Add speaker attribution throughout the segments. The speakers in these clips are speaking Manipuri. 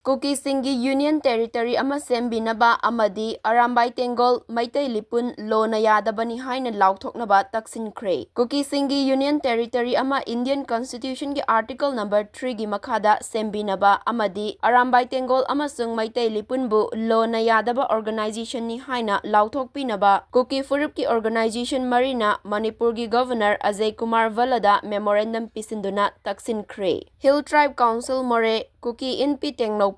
Speaker 1: Kuki Singgi Union Territory ama Sembinaba amadi Arambai Tengol Maitai Lipun Lona Yadabani haina Laothoknaba Taksinkhre. Kuki Singgi Union Territory ama Indian Constitution ki Article number 3 gi makhada Sembinaba amadi Arambai Tengol amasung Maitai Lipun bu Lona Yadaba organization ni haina Laothokpinaba Kuki Furup ki organization marina Manipur gi Governor Ajay Kumar Valada memorandum pisinduna Taksinkhre. Hill Tribe Council More Kuki INP Tengol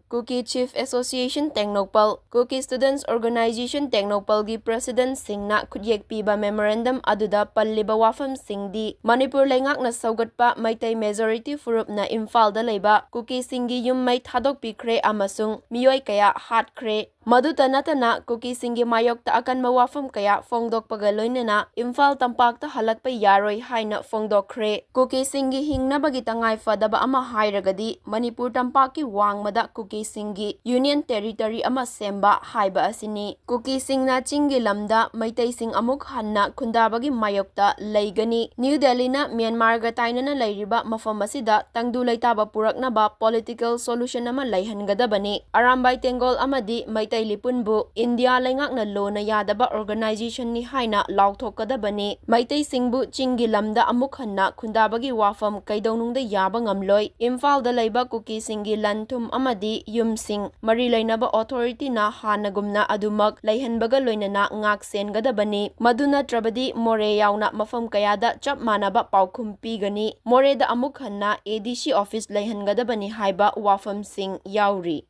Speaker 1: Kuki Chief Association Tengol Kuki Students Organization Tengol gi President Singna Kudyek piba memorandum aduda palliba wafam Singdi Manipur Lengak na saugatpa Maitai majority furup na Imphal da leiba Kuki Singgi yum mai thadok pikre amasung miyoi kaya hatkre Maduta natana Kuki Singgi mayok ta akan mawafam kaya fongdok pagaloinena Imphal tampak ta halakpa yaroi haina fongdokre Kuki Singgi hingna bagita ngai fadaba ama hairagadi Manipur tampaki wangmada Kuki Singgi Union Territory ama semba haiba asini Kuki Singna chingi lamda Maitai Sing amuk hanna khundabagi mayokta leigani New Delhi na Myanmar ga tainana leiriba mafam asida tangdu leitaba puraknaba political solution ama leihangadabani Arambai Tengol amadi Maitai Lipunbu India lengak na lona yadaba organization ni haina Laothoknabani Maitai Singbu chingi lamda amuk hanna khundabagi wafam kaidonungda yaba ngamloi Imphal da leiba Kuki Singgi lanthum amadi yumsing mari lainaba authority na hanagumna adumak leihanbaga loinana ngak sengadabani maduna trabadi more yauna mafam kayada chap manaba paukhum pigani more da amuk hanna ADC office leihangadabani haiba wafam sing yauri